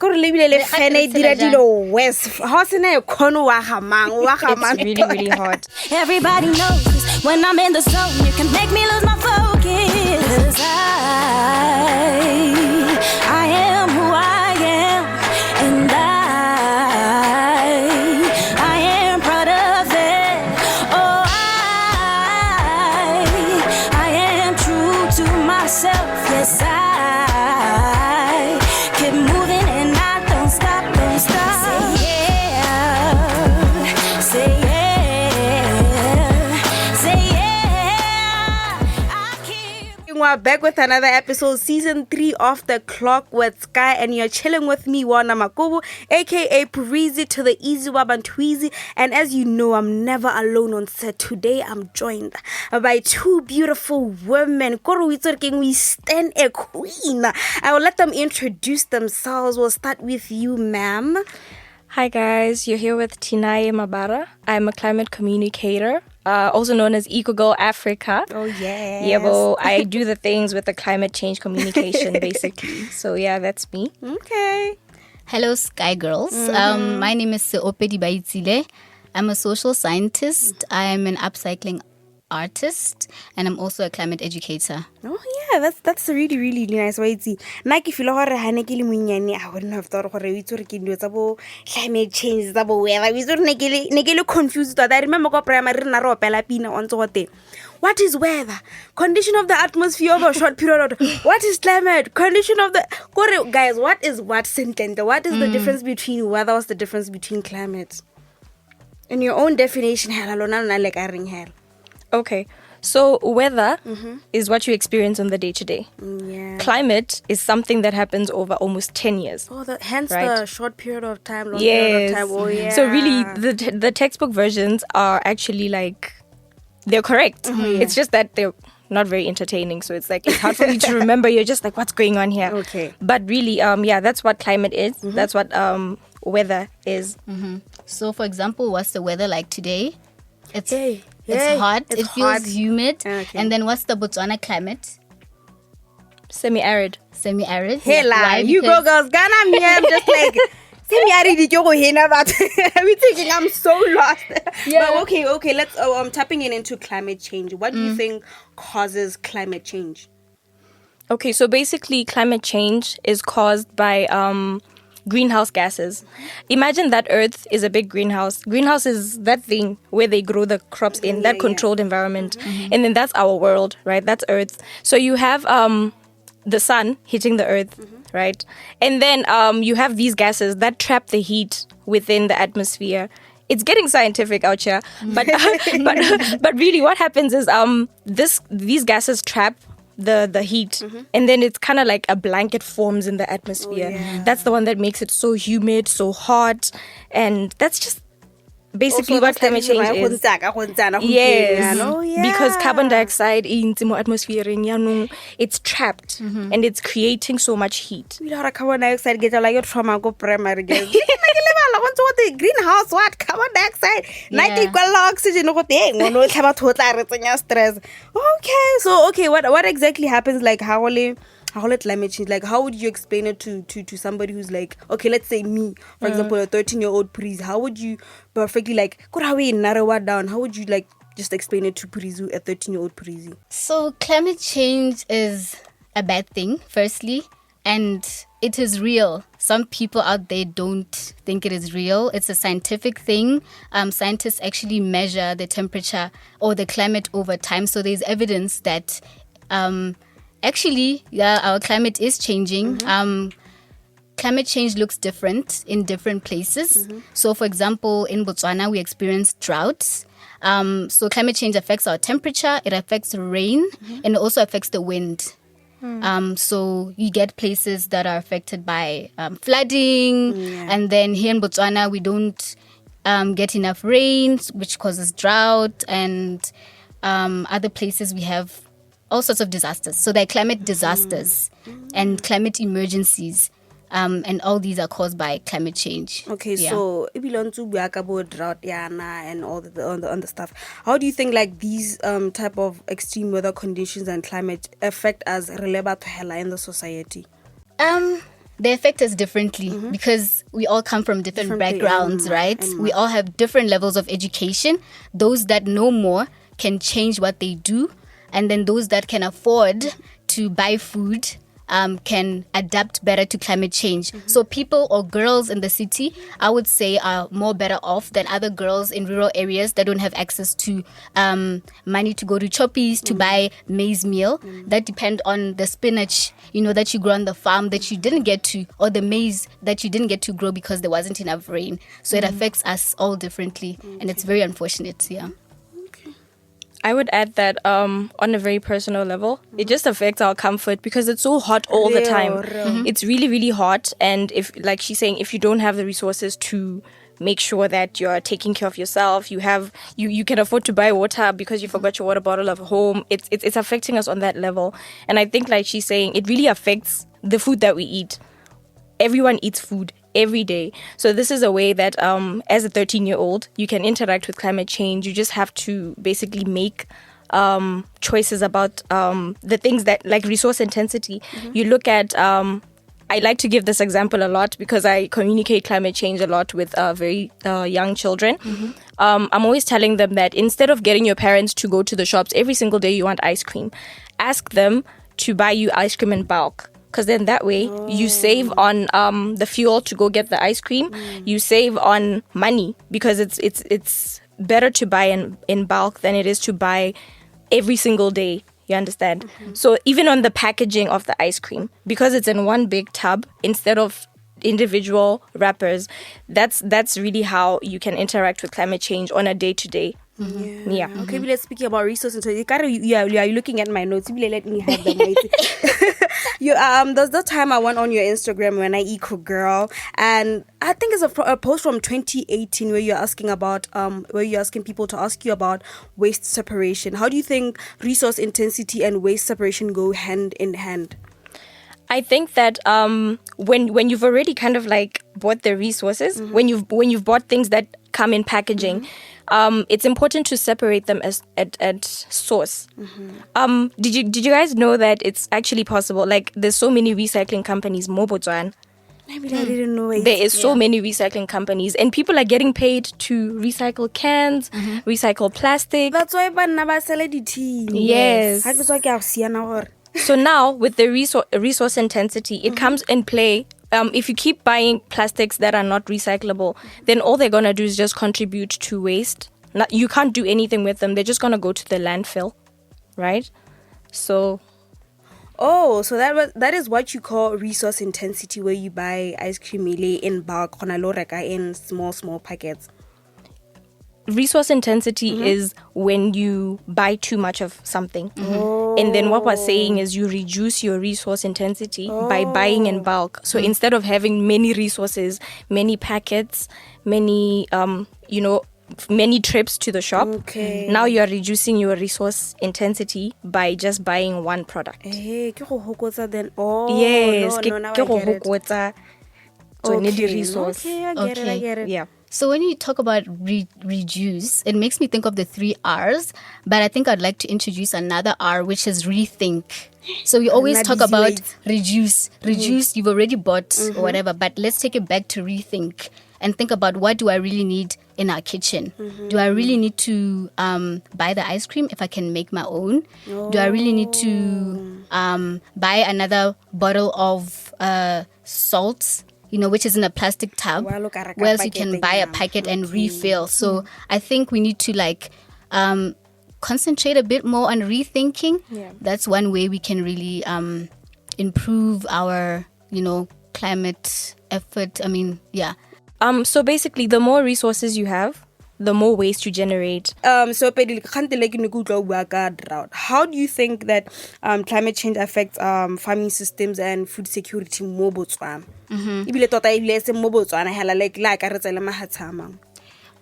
Kore lebile le fene dira dilo west. How se na khono wa ga mang wa ga mang. It's really, really hard. Everybody knows when I'm in the zone, you can make me lose my focus. I am who I am, and I am proud of it. Oh, I am true to myself. Yes, I keep moving and I don't stop, don't stop. Say yeah, say yeah, say yeah. I keep. We're back with another episode, season 3 of The Clock with Sky, and you're chilling with me, Wana Makobu, aka Parisi to the Easy Wabantwizi. And as you know, I'm never alone on set. Today, I'm joined by two beautiful women. We stand a queen. I will let them introduce themselves. We'll start with you, ma'am. Hi guys, you're here with Tinaye Mabara. I'm a climate communicator, also known as Eco Girl Africa. Oh, yes. Yeah, well, I do the things with the climate change communication, basically. So yeah, that's me. Okay. Hello, Sky Girls. My name is Seopedi. I'm a social scientist. I'm an upcycling artist, and I'm also a climate educator. Oh yeah, that's really really nice. Why it's na ke feel gore ha ne ke le monyane I wouldn't have thought gore we tsore ke dio tsa bo climate change tsa bo weather. We tsore ne ke le confused. I remember go primary re na re opela pina on tsote. What is weather? Condition of the atmosphere over a short period. What is climate? Condition of the guys, what is what sentence? What is the difference between weather? What's the difference between climate? In your own definition, hell alone na like a ring hell. Okay, so weather is what you experience on the day-to-day. Yeah. Climate is something that happens over almost 10 years. Oh, hence right? the short period of time, long period of time. Oh, yeah. So really, the textbook versions are actually like, they're correct. It's just that they're not very entertaining. So it's like, it's hard for you to remember. You're just like, what's going on here? Okay. But really, yeah, that's what climate is. That's what weather is. So, for example, what's the weather like today? It's It's hot. It's it feels hot. humid. Okay. And then what's the Botswana climate? Semi-arid. Semi-arid. Hela, Why? you go Because- girls. Ghana, me, I'm just like, we thinking I'm so lost. Yeah. But okay, let's, I'm tapping into climate change. What do you think causes climate change? Okay, so basically climate change is caused by greenhouse gases. Imagine that Earth is a big greenhouse. Greenhouse is that thing where they grow the crops in, that controlled environment. And then that's our world, right? That's Earth. So you have the sun hitting the Earth, right? And then you have these gases that trap the heat within the atmosphere. It's getting scientific out here, but but really what happens is these gases trap the heat, and then it's kind of like a blanket forms in the atmosphere. That's the one that makes it so humid, so hot, and that's just basically Also, what climate change is. Yes, Oh, yeah. because carbon dioxide in the atmosphere, it's trapped and it's creating so much heat. Carbon dioxide get like your trauma go primary girl. What the greenhouse? What carbon dioxide? Night equal oxygen. Stress. Okay, what exactly happens? Like how let climate change? Like how would you explain it to somebody who's like, okay, let's say me, for example, a 13-year-old Pris. How would you perfectly like narrow it down? How would you like just explain it to Pris, a 13-year-old Pris? So climate change is a bad thing, firstly, and it is real. Some people out there don't think it is real. It's a scientific thing. Scientists actually measure the temperature or the climate over time. So there's evidence that actually, our climate is changing. Climate change looks different in different places. So, for example, in Botswana, we experience droughts. So climate change affects our temperature, it affects rain, and it also affects the wind. So you get places that are affected by flooding, and then here in Botswana, we don't get enough rain, which causes drought, and other places we have all sorts of disasters. So there are climate disasters and climate emergencies. And all these are caused by climate change. Okay, so if you want to be about drought, and all the stuff, how do you think like these type of extreme weather conditions and climate affect us in the society? They affect us differently because we all come from different backgrounds, right? We all have different levels of education. Those that know more can change what they do, and then those that can afford to buy food can adapt better to climate change. So people or girls in the city, I would say, are more better off than other girls in rural areas that don't have access to money to go to Choppies to buy maize meal. That depend on the spinach, that you grow on the farm that you didn't get to, or the maize that you didn't get to grow because there wasn't enough rain. So it affects us all differently, and it's very unfortunate. Yeah. I would add that on a very personal level, it just affects our comfort because it's so hot all the time. It's really, really hot. And if, like she's saying, if you don't have the resources to make sure that you're taking care of yourself, you can afford to buy water because you forgot your water bottle at home, it's affecting us on that level. And I think, like she's saying, it really affects the food that we eat. Everyone eats food every day. So this is a way that as a 13-year-old, you can interact with climate change. You just have to basically make choices about the things that, like resource intensity. You look at, I like to give this example a lot because I communicate climate change a lot with very young children. I'm always telling them that instead of getting your parents to go to the shops every single day you want ice cream, ask them to buy you ice cream in bulk. Because then that way you save on the fuel to go get the ice cream. You save on money because it's better to buy in bulk than it is to buy every single day. You understand? So even on the packaging of the ice cream, because it's in one big tub instead of individual wrappers, that's really how you can interact with climate change on a day-to-day. Yeah. Okay, let's speak about resources. So you are looking at my notes. Let me have them. There's the time I went on your Instagram when I eco girl, and I think it's a post from 2018 where you're asking people to ask you about waste separation. How do you think resource intensity and waste separation go hand in hand? I think that when you've already kind of like bought the resources, when you've bought things that come in packaging, it's important to separate them at source. Did you guys know that it's actually possible? Like there's so many recycling companies, Botswana. I didn't know it. There is so many recycling companies, and people are getting paid to recycle cans, recycle plastic. That's why I sell it. Yes. So now with the resource intensity, it comes in play. If you keep buying plastics that are not recyclable, then all they're going to do is just contribute to waste. You can't do anything with them. They're just going to go to the landfill, right? So... Oh, so that is what you call resource intensity, where you buy ice cream in bulk, in small packets. Resource intensity is when you buy too much of something. And then what we're saying is you reduce your resource intensity by buying in bulk. So instead of having many resources, many packets, many trips to the shop, now you're reducing your resource intensity by just buying one product. Yes, resource. Okay, I get it. Yeah. So when you talk about reduce, it makes me think of the 3 R's, but I think I'd like to introduce another R, which is rethink. So we always talk about reduce, you've already bought or whatever, but let's take it back to rethink and think about, what do I really need in our kitchen? Do I really need to buy the ice cream if I can make my own? Do I really need to buy another bottle of salt, which is in a plastic tub, whereas you can buy a packet and refill? So I think we need to concentrate a bit more on rethinking. That's one way we can really improve our, climate effort. So basically, the more resources you have, the more waste you generate. Seopedi, how do you think that climate change affects farming systems and food security mo Botswana?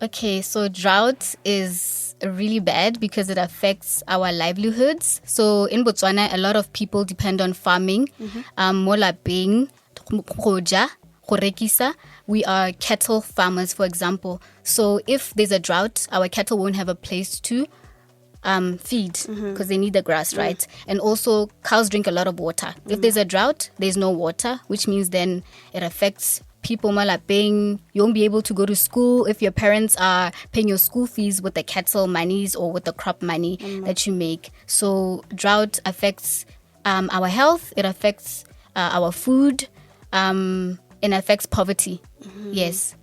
Okay, so drought is really bad because it affects our livelihoods. So in Botswana, a lot of people depend on farming. Mo lapeng, goja, go rekisa. We are cattle farmers, for example. So if there's a drought, our cattle won't have a place to feed because they need the grass, right? And also cows drink a lot of water. If there's a drought, there's no water, which means then it affects people malapeng. You won't be able to go to school if your parents are paying your school fees with the cattle monies or with the crop money that you make. So drought affects our health. It affects our food. It affects poverty. Yes.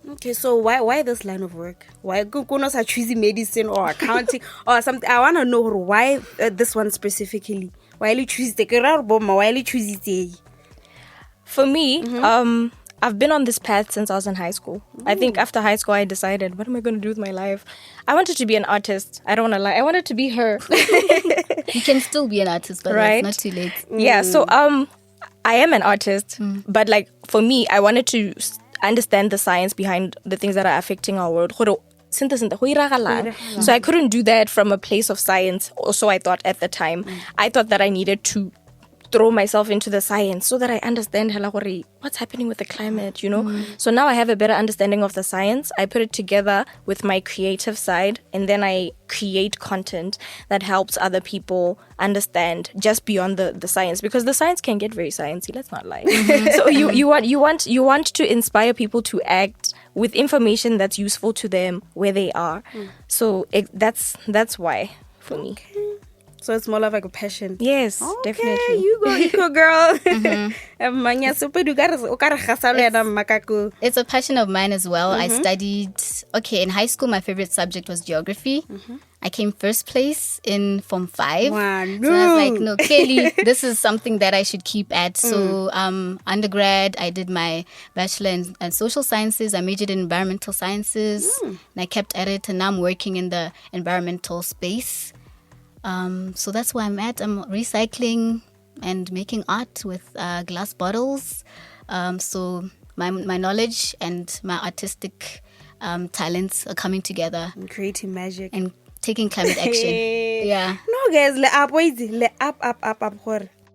Okay, so why this line of work? Why kunos are choosing medicine or accounting or something? I want to know why this one specifically. Why you choose the career bomb? Why you choose it? For me, I've been on this path since I was in high school. I think after high school, I decided, what am I going to do with my life? I wanted to be an artist. I don't want to lie. I wanted to be her. You can still be an artist, but Right? it's not too late. Yeah, so I am an artist, but like for me, I wanted to understand the science behind the things that are affecting our world. So I couldn't do that from a place of science. Also, I thought at the time, I thought that I needed to throw myself into the science so that I understand what's happening with the climate, you know. So now I have a better understanding of the science. I put it together with my creative side, and then I create content that helps other people understand just beyond the science, because the science can get very sciencey, let's not lie. So you want to inspire people to act with information that's useful to them where they are. So that's why for me. So it's more of like a passion. Yes, Okay, definitely. you go eco girl. It's a passion of mine as well. I studied, in high school, my favorite subject was geography. I came first place in Form 5. Wow, So I was like, no, clearly, this is something that I should keep at. So undergrad, I did my bachelor in social sciences. I majored in environmental sciences. And I kept at it. And now I'm working in the environmental space. So that's where I'm at. I'm recycling and making art with glass bottles. So my knowledge and my artistic talents are coming together And creating magic. and taking climate action. Yeah. No, guys, le up.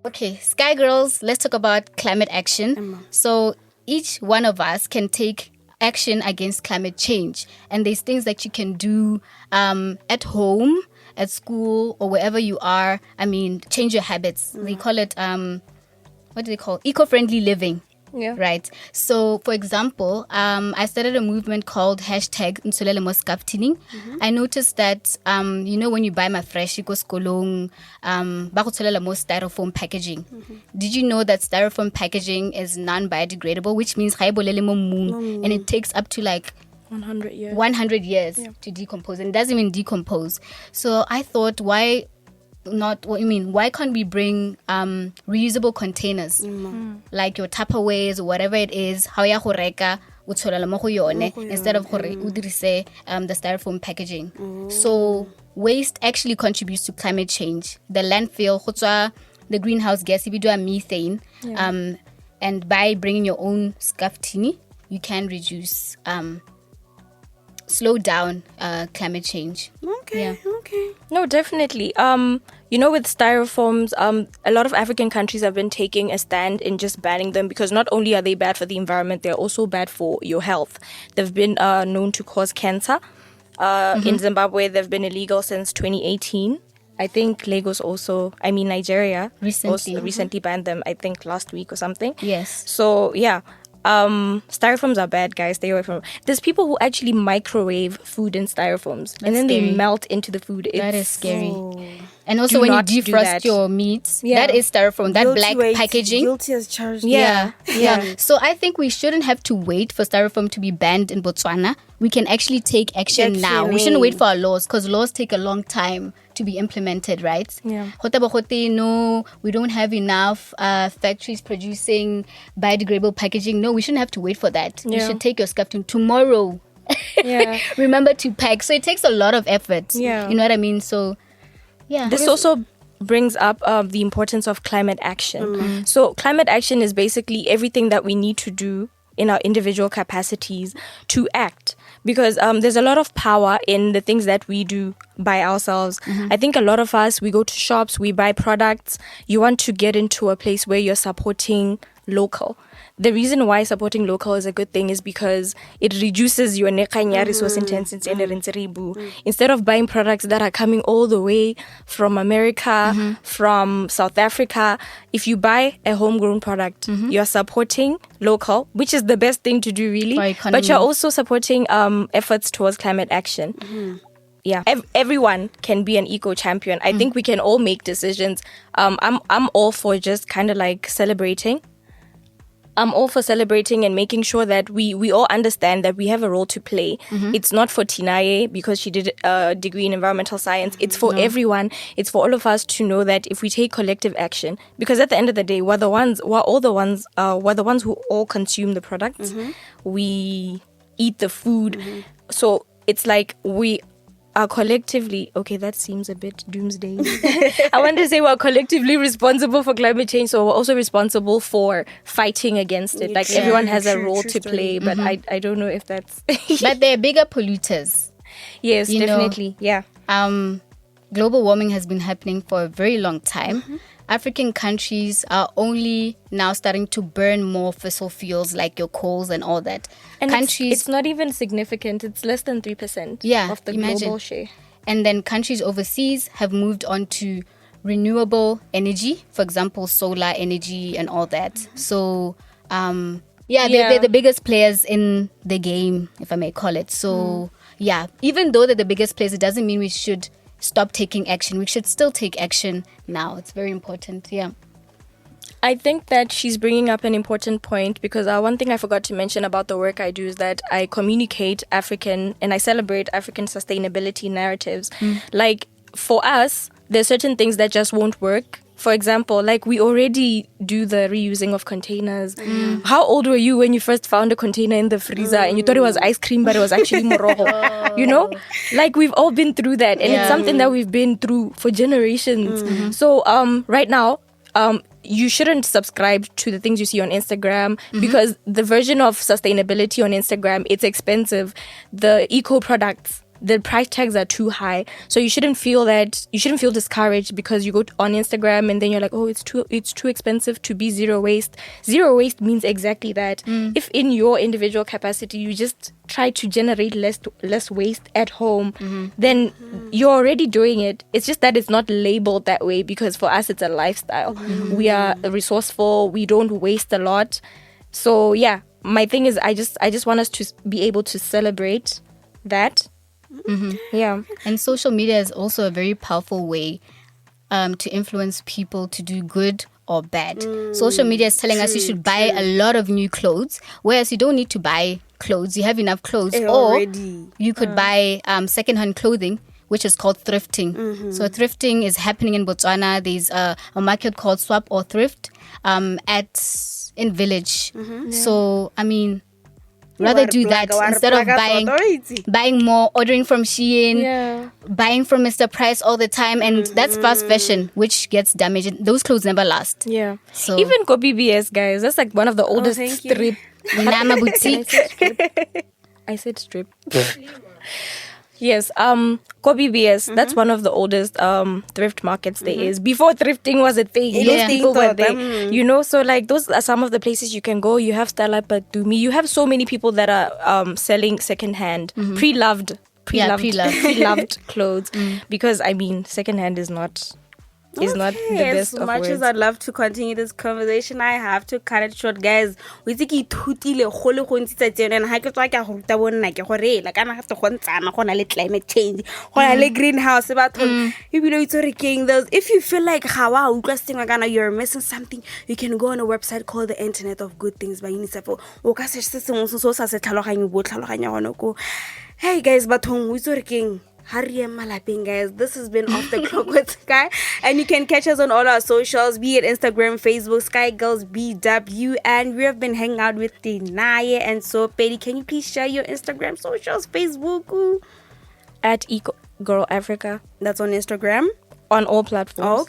Okay, Sky Girls, let's talk about climate action. So each one of us can take action against climate change. And there's things that you can do at home, at school, or wherever you are. I mean, change your habits. They call it, what do they call? Eco-friendly living. Yeah. Right. So, for example, I started a movement called #Nsolele I noticed that, when you buy my fresh, you go skolong, ba go tsholela mo styrofoam packaging. Did you know that styrofoam packaging is non-biodegradable, which means ga e bolele mo mmung, and it takes up to like 100 years. 100 years to decompose, and it doesn't even decompose. So I thought, why can't we bring reusable containers like your Tupperwares or whatever it is, how ya go reka o tsholela mo go yone instead of gore o dirise the styrofoam packaging. So waste actually contributes to climate change. The landfill go tswa the greenhouse gas e bidiwa methane, and by bringing your own scaftini you can reduce slow down climate change. Okay. No, definitely. With styrofoams, a lot of African countries have been taking a stand in just banning them, because not only are they bad for the environment, they're also bad for your health. They've been known to cause cancer. In Zimbabwe, they've been illegal since 2018. I think Nigeria recently banned them, I think last week or something. Yes. So, yeah. Styrofoams are bad, guys. Stay away from them. There's people who actually microwave food in styrofoams, and then scary. they melt into the food. That is scary. And also Do when you not do defrost that. your meats, Yeah. that is styrofoam, that black packaging. Guilty as charged. Yeah. So I think we shouldn't have to wait for styrofoam to be banned in Botswana. We can actually take action now. We shouldn't wait for our laws, because laws take a long time to be implemented, right? Yeah. No, we don't have enough factories producing biodegradable packaging. No, we shouldn't have to wait for that. You Yeah. should take your stuff to tomorrow. Yeah. Remember to pack. So it takes a lot of effort. Yeah. You know what I mean? So, yeah. This also brings up the importance of climate action. So climate action is basically everything that we need to do in our individual capacities to act, because there's a lot of power in the things that we do by ourselves. I think a lot of us, we go to shops, we buy products. You want to get into a place where you're supporting local. the reason why supporting local is a good thing is because it reduces your nekanya resource intensity and instead of buying products that are coming all the way from America, from South Africa. If you buy a homegrown product, you're supporting local, which is the best thing to do, really. But you're also supporting efforts towards climate action. Yeah, everyone can be an eco champion. I think we can all make decisions. I'm all for just kind of like celebrating. I'm all for celebrating and making sure that we all understand that we have a role to play. It's not for Tinaye because she did a degree in environmental science. It's for everyone. It's for all of us to know that if we take collective action, because at the end of the day, we're the ones who all consume the products. We eat the food. So it's like we are collectively, okay, that seems a bit doomsday. I want to say we're collectively responsible for climate change, so we're also responsible for fighting against it. Like everyone has a role to play, but I don't know if that's... But they're bigger polluters. Yes, definitely. Yeah. Global warming has been happening for a very long time. African countries are only now starting to burn more fossil fuels like your coals and all that. And it's not even significant. It's less than 3% of the global share. And then countries overseas have moved on to renewable energy, for example, solar energy and all that. So, they're the biggest players in the game, if I may call it. So, even though they're the biggest players, it doesn't mean we should stop taking action. We should still take action now. It's very important. Yeah. I think that she's bringing up an important point because one thing I forgot to mention about the work I do is that I communicate African and I celebrate African sustainability narratives. Like for us, there's certain things that just won't work. For example, like we already do the reusing of containers. How old were you when you first found a container in the freezer and you thought it was ice cream, but it was actually moroho? You know? Like we've all been through that. And it's something that we've been through for generations. So right now, you shouldn't subscribe to the things you see on Instagram because the version of sustainability on Instagram, it's expensive. The eco products, the price tags are too high. So you shouldn't feel discouraged because you go on Instagram and then you're like, oh, it's too expensive to be zero waste. Zero waste means exactly that. If in your individual capacity you just try to generate less waste at home, then you're already doing it. It's just that it's not labeled that way because for us it's a lifestyle. We are resourceful. We don't waste a lot. So yeah, my thing is I just want us to be able to celebrate that. Yeah. And social media is also a very powerful way to influence people to do good or bad. Social media is telling us you should buy a lot of new clothes, whereas you don't need to buy clothes. You have enough clothes. Or you could buy secondhand clothing, which is called thrifting. So thrifting is happening in Botswana. There's a market called Swap or Thrift in Village. So, I mean... rather do that instead of buying more, ordering from Shein, buying from Mr. Price all the time. And that's fast fashion, which gets damaged. Those clothes never last. Yeah. So even Go BBS, guys, that's like one of the oldest strip. Nama boutique. I said strip. Yes, Go BBS, that's one of the oldest thrift markets there is. Before thrifting was a thing, those people were there, you know. So like those are some of the places you can go. You have Stella Patumi. You have so many people that are selling secondhand, pre-loved clothes. Because I mean, secondhand is not the best of words. As much as I'd love to continue this conversation, I have to cut it short, guys. We take it ithutile go le go ntse tseno and ha ke tswa ke go ruta bonna ke gore la kana ga se go ntsana go na le climate change go na le greenhouse batho ebile it's reking those. If you feel like ga wa utlwa sengwe kana you're missing something, you can go on a website called the Internet of Good Things by UNICEF. O ka se sengwe so sa se tlhaloganye bo tlhaloganya gone ko. Hey guys, bathong it's reking. Guys, this has been Off the Clock with Sky, and you can catch us on all our socials, be it Instagram, Facebook, Sky Girls BW, and we have been hanging out with Tinaye and Seopedi. Can you please share your Instagram socials, Facebook? At Eco Girl Africa. That's on Instagram? On all platforms.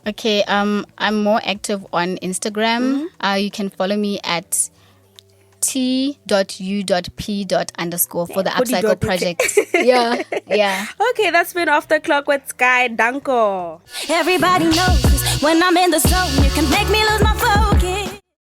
Okay, I'm more active on Instagram. You can follow me at t.u.p._ for the Upcycle project. Yeah. Okay, that's been Off the Clock with Sky. Danko. Everybody knows when I'm in the zone, you can make me lose my focus.